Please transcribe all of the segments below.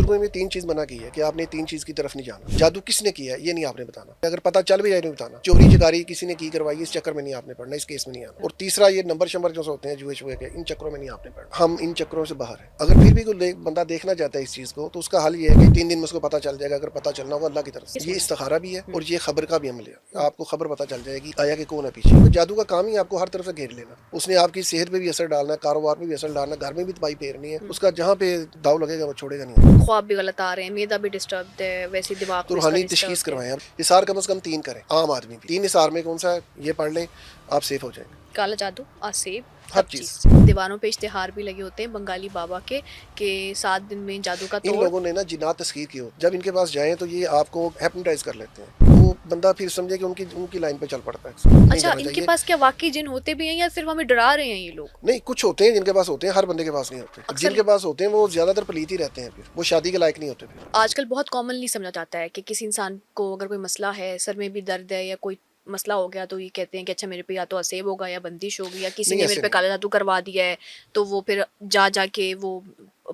बुजुर्गों ने 3 चीज मना की है कि आपने 3 चीज की तरफ नहीं जाना। जादू किसने किया है ये नहीं आपने बताना, अगर पता चल भी जाए नहीं बताना। चोरी चकारी किसी ने की करवाई इस चक्कर में नहीं आपने पढ़ना, इस केस में नहीं आना। और तीसरा ये नंबर शंबर जो होते हैं जुए शुए के, इन चक्करों में नहीं आपने पढ़ना। हम इन चक्करों से बाहर हैं। अगर फिर भी कोई बंदा देखना चाहता है इस चीज को तो उसका हल ये है कि 3 दिन में उसको पता चल जाएगा। अगर पता चलना होगा अल्लाह की तरफ से। ये इस्तिखारा भी है और ये खबर का भी अमल है। आपको खबर पता चल जाएगी आया कि कौन है पीछे। तो जादू का काम ही आपको हर तरफ से घेर लेना। उसने आपकी सेहत पे भी असर डालना है, कारोबार पे भी असर डालना, घर में भी तबाही फेरनी है। उसका जहाँ पे दाव लगेगा वो छोड़ेगा नहीं। ख्वाब भी गलत आ रहे हैं, मैदा भी डिस्टर्ब है, वैसे दिमाग तो भी इसका रूहानी डिस्टर्ब तशखीस है। करवाएं आप। इसार कम से कम 3 करें, आम आदमी भी 3 इसार में कौन सा है ये पढ़ लें, आप सेफ हो जाएंगे। काला जादू, आसेब, हर सब चीज़। चीज़। दीवारों पे इश्तिहार भी लगे होते हैं बंगाली बाबा के 7 दिन में जादू का इन तोड़। लोगों ने ना जिन्नात तस्खीर की हो, जब इनके पास जाएं तो ये आपको हिप्नोटाइज कर लेते हैं। वो बंदा फिर समझे कि उनकी उनकी लाइन पे चल पड़ता है। नहीं अच्छा, जाना इनके चाहिए। पास क्या वाकई जिन होते भी हैं या सिर्फ हमें डरा रहे हैं ये लोग? नहीं, कुछ होते हैं जिनके पास होते हैं, हर बंदे के पास नहीं होते। अक्सर जिनके पास होते हैं वो ज्यादातर पलीत ही रहते हैं, फिर वो शादी के लायक नहीं होते फिर। आजकल बहुत कॉमनली समझा जाता है कि किसी इंसान को अगर कोई मसला है, सर में भी दर्द है या कोई मसला हो गया तो ये कहते हैं कि अच्छा मेरे पे या तो असेब होगा या बंदिश होगी या किसी नहीं ने मेरे ऐसे पे नहीं। काला जादू करवा दिया है। तो वो फिर जा के वो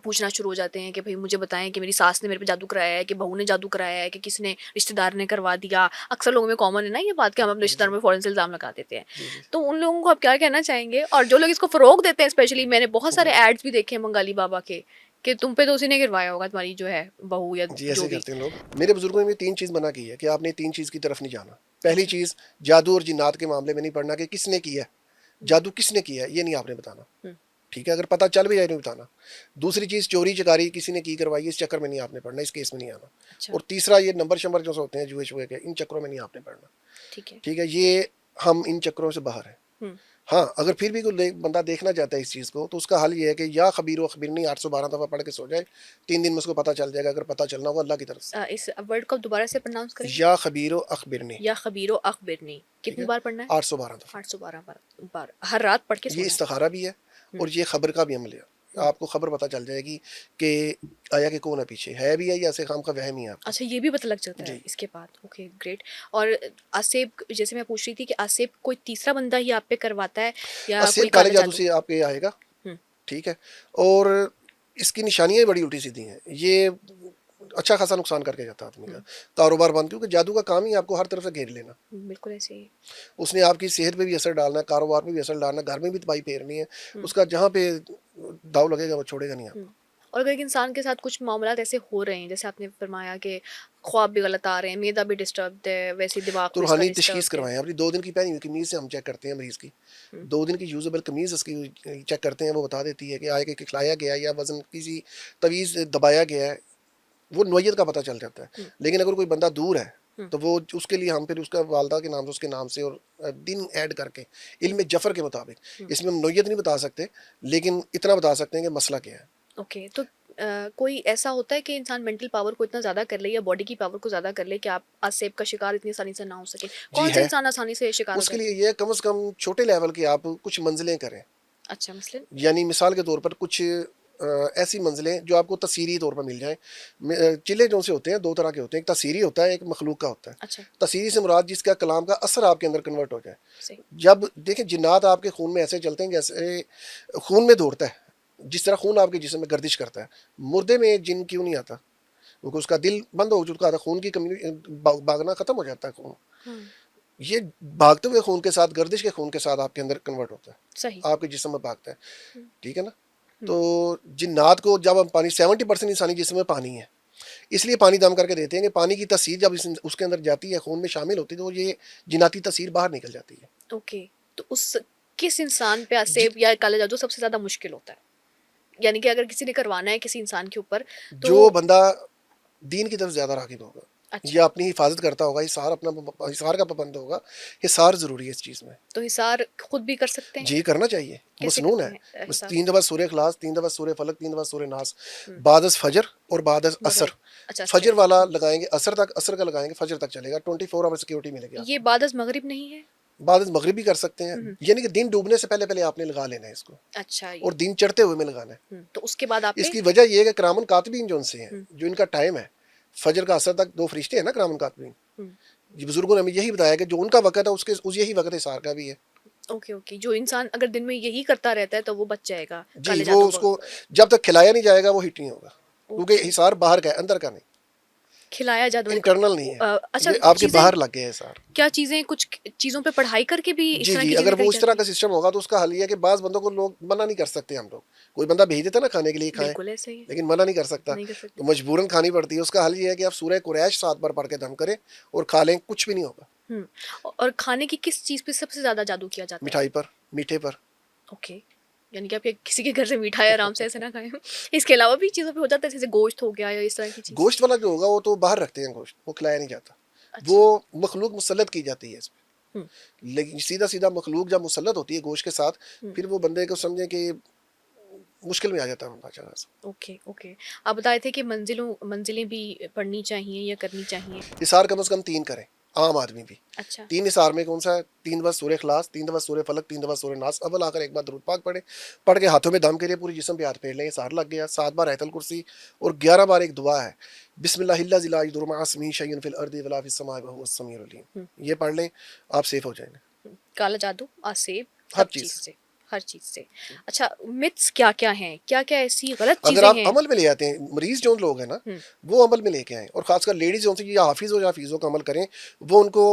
पूछना शुरू हो जाते हैं कि भाई मुझे बताएं कि मेरी सास ने मेरे पे जादू कराया है, कि बहू ने जादू कराया है, कि किसी ने रिश्तेदार ने करवा दिया। अक्सर लोगों में कॉमन है ना ये बात कि हम अपने रिश्तेदार में फ़ौरन से इल्ज़ाम लगा देते हैं। जी जी। तो उन लोगों को आप क्या कहना चाहेंगे? और जो लोग इसको फ़रोग़ देते हैं, स्पेशली मैंने बहुत सारे एड्स भी देखे हैं बंगाली बाबा के कि तुम पे तो उसी ने गिरवाया होगा, तुम्हारी जो है बहू या जी जो ऐसे भी। करते हैं लोग। मेरे बुजुर्गों ने 3 चीज मना की है कि आपने 3 चीज की तरफ नहीं जाना। पहली चीज, जादू और जिन्नात के मामले में नहीं पढ़ना कि किसने किया है, जादू किसने किया है ये नहीं आपने बताना। हुँ, ठीक है, अगर पता चल भी जाए नहीं बताना। दूसरी चीज, चोरी चकारी किसी ने की करवाई इस चक्कर में नहीं आपने पढ़ना, इस केस में नहीं आना। अच्छा, और तीसरा ये नंबर शंबर जो होते हैं जुए शुए के, इन चक्करों में नहीं आपने पढ़ना। ठीक है। ठीक है, ये हम इन चक्करों से बाहर हैं। हुँ, हाँ, अगर फिर भी कोई बंदा देखना चाहता है इस चीज़ को तो उसका हल ये है कि या खबीर व खबीरनी 812 दफ़ा पढ़ के सो जाए। 3 दिन में उसको पता चल जाएगा। अगर पता चलना होगा अल्लाह की तरफ से। इस वर्ड को दोबारा से प्रोनाउंस करेंगे? या खबीर व अखबिरनी। या खबीरो अखबिरनी। ठीक कितनी है, बार पढ़ना है? 812 दफ़ा। 812 बार बार हर रात पढ़ के ये सोना है। इस्तिखारा भी है हुँ, और ये खबर का भी अमल है। हुँ। आपको खबर पता चल जाएगी कि आया कि कौन है पीछे, है भी है या ऐसे काम का वहम ही है आपका। अच्छा, ये भी पता लग जाता है जी। इसके बाद। Okay, great. और आसेब, जैसे मैं पूछ रही थी कि आसेब कोई तीसरा बंदा ही आप पे करवाता है या सेब कोई काले काला जादू जादू? से आपके आएगा। हुँ, ठीक है, और इसकी निशानियाँ बड़ी उल्टी सीधी हैं। ये अच्छा खासा नुकसान करके जाता है आदमी का हुँ, कारोबार बंद, क्योंकि जादू का काम ही आपको हर तरफ से घेर लेना। बिल्कुल ऐसे ही। उसने आपकी सेहत पे भी असर डालना है, कारोबार पे भी असर डालना है, घर में भी तबाही फेरनी है। हुँ, उसका जहाँ पे दाव लगेगा वो छोड़ेगा नहीं हुँ। आपको। और अगर एक इंसान के साथ कुछ मामलात ऐसे हो रहे हैं, जैसे आपने फरमाया कि ख्वाब भी गलत आ रहे हैं, मैदा भी डिस्टर्ब्ड है, वैसे ही दिमाग तो भी इसका रूहानी तशखीस डिस्टर्ब्ड है। करवाएं। अपनी 2 दिन की पहनी हुई कमीज से हम चेक करते हैं मरीज की। हुँ, 2 दिन की यूजेबल कमीज उसकी चेक करते हैं, वो बता देती है कि आए कि खिलाया गया या वजन किसी तवीज़ दबाया गया है। वो नोयत का पता चल जाता है। हुँ, लेकिन अगर कोई बंदा दूर है हुँ, तो वो उसके लिए हम फिर उसका वालदा के नाम से, उसके नाम से और दिन ऐड करके हुँ, इल्म जफ़र के मुताबिक, हुँ। इसमें हम नोयत नहीं बता सकते, लेकिन इतना बता सकते हैं कि मसला क्या है। ओके, तो कोई ऐसा होता है कि इंसान मेंटल पावर को इतना ज़्यादा कर ले या बॉडी की पावर को ज़्यादा कर ले कि आप आसेब का शिकार इतनी आसानी से ना हो सके? जी कौन सा है। इंसान आसानी से शिकार हो उसके जाता लिए है? ये कम से कम छोटे लेवल की आप कुछ मंजिलें करें। अच्छा, मसलन? यानी मिसाल के तौर पर कुछ ऐसी मंजिलें जो आपको तस्सीरी तौर पर मिल जाएँ। चिल्ले जो से होते हैं 2 तरह के होते हैं, एक तस्सीरी होता है, एक मखलूक का होता है। अच्छा, तस्सीरी से मुराद जिसका कलाम का असर आपके अंदर कन्वर्ट हो जाए। सही। जब देखिए जिन्नात आपके खून में ऐसे चलते हैं जैसे खून में दौड़ता है, जिस तरह खून आपके जिस्म में गर्दिश करता है। मुर्दे में जिन क्यों नहीं आता? क्योंकि उसका दिल बंद हो चुका था, खून की कमी भागना खत्म हो जाता है खून। हुँ, ये भागते हुए खून के साथ, गर्दिश के खून के साथ आपके अंदर कन्वर्ट होता है, सही। आपके जिस्म में भागता है। हुँ, ठीक है ना? हुँ, तो जिन्नात को जब हम पानी, 70% इंसानी जिस्म में पानी है, इसलिए पानी दम करके देते हैं कि पानी की तसीर जब उसके अंदर जाती है, खून में शामिल होती है, तो ये जिन्नाती तसीर बाहर निकल जाती है। ओके। तो उस किस इंसान पे जि, आसेब या काला जादू सबसे ज़्यादा मुश्किल होता है? यानी कि अगर किसी ने करवाना है किसी इंसान के ऊपर तो। जो बंदा दीन की तरफ ज़्यादा राग़िब होगा अच्छा, या अपनी हिफाजत करता होगा, हिसार अपना हिसार का पाबंद होगा। हिसार ज़रूरी है इस चीज़ में। तो हिसार खुद भी कर सकते हैं? जी करना चाहिए, कैसे मसनून करते है। हैं बस हिसार? 3 दफ़ा सूरह इखलास, 3 दफ़ा सूरह फलक, 3 दफ़ा सूरह नास, हुँ, बाद फजर और बाद असर। मगरिब। अच्छा, फजर सर। वाला हुँ। लगाएंगे असर तक, असर का लगाएंगे फजर तक चलेगा। 24 आवर सिक्योरिटी मिलेगी ये आपको। बाद अज़ मगरिब नहीं है? बाद मगरिब भी कर सकते हैं, हुँ, हुँ। यानी कि दिन डूबने से पहले पहले आपने लगा लेना है इसको, अच्छा, और दिन चढ़ते हुए में लगाना है। तो उसके बाद आप पे। इसकी वजह यह है कि करामन कातबीन जो उनसे हैं, हुँ, जो इनका टाइम है फजर का असर तक, 2 फरिश्ते हैं ना करामन कातबीन। हुँ। ये बुजुर्गों ने हमें यही बताया कि जो उनका वक़्त है उसके उस यही वक़्त हिसार का भी है। Okay, okay. जो इंसान अगर दिन में यही करता रहता है तो वो बच जाएगा जी, काले वो जादू ब उसको जब तक खिलाया नहीं जाएगा वो हिट नहीं होगा। क्योंकि हिसार बाहर का है, अंदर का नहीं, खिलाया जादू ने। इंटरनल नहीं है। अच्छा, ये आपके चीजें बाहर लग गया है हिसार। क्या चीजें, कुछ चीजों पे पढ़ाई करके भी इस जी तरह जी, की अगर चीजें वो कही इस तरह जाती का हैं? सिस्टम होगा तो उसका हल ये है कि बाज बंदों को लोग मना नहीं कर सकते, हम लोग कोई बंदा भेज देता है ना खाने के लिए खाएं, बिल्कुल ऐसे ही है, लेकिन मना नहीं कर सकता, नहीं कर तो सकते। मजबूरन खानी पड़ती है। उसका हल ये है कि आप सूरह कुरैश 7 बार पढ़ के दम करें और खा लें, कुछ भी नहीं होगा। और खाने की किस चीज पे सबसे ज्यादा जादू किया जाता है? मिठाई पर, मीठे पर। ओके, यानी कि आप ये किसी के घर से मिठाई आराम से ऐसे ना खाएं। इसके अलावा भी चीज़ों पे हो जाता है, जैसे गोश्त हो गया या इस तरह की चीज़? गोश्त वाला जो होगा वो तो बाहर रखते हैं, गोश्त वो खिलाया नहीं जाता, वो अच्छा। मखलूक मुसल्लत की जाती है इस पे। हुँ, लेकिन सीधा सीधा मखलूक जब मुसल्लत होती है गोश्त के साथ, हुँ, फिर वो बंदे को समझे कि मुश्किल में आ जाता है बंदा जगह से। Okay, okay. आप बता रहे थे कि मंजिलें भी पढ़नी चाहिए या करनी चाहिए। हिसार कम से कम 3 करें, आम आदमी भी। अच्छा, 3 हिसार में कौन सा है? 3 दफ़ा सूरह इखलास, 3 दफ़ा सूरह फलक, 3 दफ़ा सूरह नास, अव्वल आखिर एक बार दुरूद पाक पढ़े, पढ़ के हाथों में दम करिए, पूरे जिस्म पे हाथ फेर लें, हिसार लग गया। 7 बार आयतुल कुर्सी और 11 बार एक दुआ है, बिस्मिल्लाहिल्लज़ी ला यदुर्रु मअ इस्मिही शैउन फिल अर्दि वला फिस समाइ व हुवस समीउल अलीम। हुँ, ये पढ़ लें, आप सेफ हो जाएंगे काला जादू, आसेब, हर सब चीज़ चीज़ से। से, हर चीज़ से। अच्छा, मिथ्स क्या-क्या हैं? क्या-क्या ऐसी गलत अगर चीज़ें आप हैं? अमल में ले आते हैं, मरीज जो लोग हैं ना, हुँ, वो अमल में लेके आएँ, और खासकर लेडीज जो या हाफिज हो या हाफिजों का अमल करें, वो उनको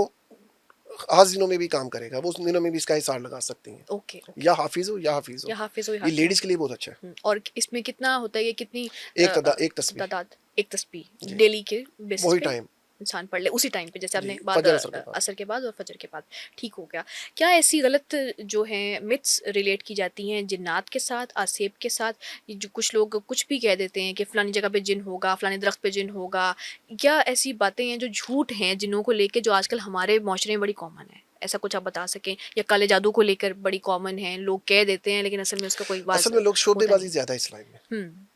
खास दिनों में भी काम करेगा, वो उस दिनों में भी इसका हिसार लगा सकती हैं, ओके, ओके। या हाफिज हो या हाफिज हो। या हाफ़िज़ हो या ये हाफ़िज़ लेडीज हो। के लिए बहुत अच्छा है। और इसमें कितना होता है, ये कितनी एक तस्बीह। तादाद, एक तस्बीह जी, डेली के बेसिस वही पे टाइम। इंसान पढ़ ले उसी टाइम पे, जैसे जी, आपने बाद फजर असर के बाद। असर के बाद और फजर के बाद, ठीक हो गया। क्या ऐसी गलत जो है मिथ्स रिलेट की जाती हैं जिन्नात के साथ, आसेब के साथ? ये जो कुछ लोग कुछ भी कह देते हैं कि फलानी जगह पे जिन होगा, फलाने दरख्त पे जिन होगा, क्या ऐसी बातें हैं जो झूठ हैं जिन्हों को लेके, जो आजकल हमारे माशरे में बड़ी कॉमन है? ऐसा कुछ आप बता सकें, या काले जादू को लेकर बड़ी कॉमन है, लोग कह देते हैं लेकिन असल में उसका कोई वाज असल में लोग होता शोधेबाजी नहीं? ज्यादा है इस लाइन में, हुँ,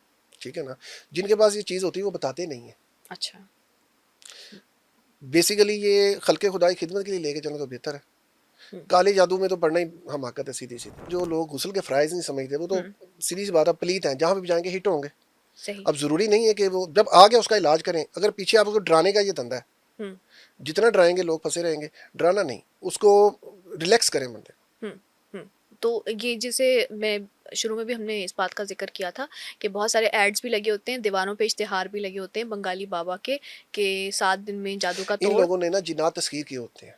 ठीक है ना। जिनके पास ये चीज होती है वो बताते नहीं है। अच्छा। बेसिकली ये खल्के खुदा की खिदमत के लिए लेके चलना तो बेहतर है। हुँ, काले जादू में तो पढ़ना ही हमाकत है सीधी सीधी। जो लोग गुस्ल के फ़राइज़ नहीं समझते, वो तो हुँ, सीधी सी बात है, पलीत हैं, जहाँ पे भी जाएंगे हिट होंगे। सही। अब ज़रूरी नहीं है कि वो जब आ गया उसका इलाज करें। अगर पीछे आपको डराने का ये धंधा है, हुँ, जितना डराएंगे लोग फंसे रहेंगे। डराना नहीं, उसको रिलैक्स करें बंदे। हुँ, हुँ। तो ये जैसे मैं शुरू में भी हमने इस बात का ज़िक्र किया था कि बहुत सारे एड्स भी लगे होते हैं, दीवारों पे इश्तिहार भी लगे होते हैं बंगाली बाबा के, कि 7 दिन में जादू का इन तोड़। लोगों ने ना जिन्नात तस्खीर किए होते हैं।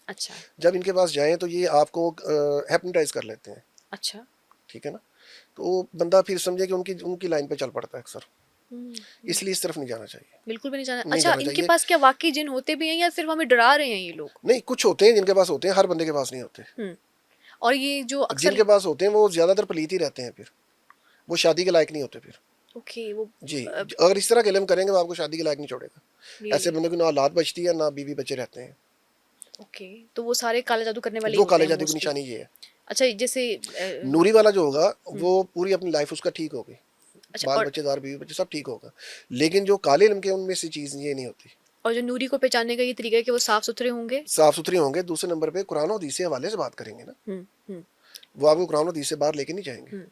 अच्छा, जब इनके पास जाएं तो ये आपको हिप्नोटाइज कर लेते हैं, अच्छा। ठीक है ना। तो बंदा फिर समझे कि उनकी उनकी लाइन पे चल पड़ता है अक्सर। हुँ, हुँ। इसलिए इस तरफ नहीं जाना चाहिए, बिल्कुल भी नहीं जाना। नहीं अच्छा, जाना इनके चाहिए। पास क्या वाक़ई जिन होते भी हैं या सिर्फ़ हमें डरा रहे हैं ये लोग? नहीं, कुछ होते हैं जिनके पास होते हैं, हर बंदे के पास नहीं होते। हुँ। और ये जो अक्सर, जिनके पास होते हैं वो ज़्यादातर पलीत ही रहते हैं, फिर वो शादी के लायक नहीं होते फिर। ओके, वो जी, अ, अगर इस तरह के इल्म करेंगे तो आपको शादी के लायक नहीं छोड़ेगा। ऐसे रियली? बंदे की ना औलाद बचती है, ना बीवी बच्चे रहते हैं। ओके, तो वो सारे काला जादू करने वाले ही वो होते काले हैं जादू की मोस्टली। निशानी ये है। अच्छा, जैसे नूरी वाला जो होगा हुँ, वो पूरी अपनी लाइफ उसका ठीक होगी, अच्छा। बाल बच्चेदार, बीवी बच्चे सब ठीक होगा। लेकिन जो काले इल्म के उनमें से चीज़ ये नहीं होती। और जो नूरी को पहचानने का ये तरीका है कि वो साफ-सुथरे होंगे? साफ सुथरे होंगे, दूसरे नंबर पे कुरान और हदीस के हवाले से बात करेंगे ना, हुँ, हुँ, वो आपको कुरान और हदीस से बाहर लेके नहीं जाएंगे। हुँ।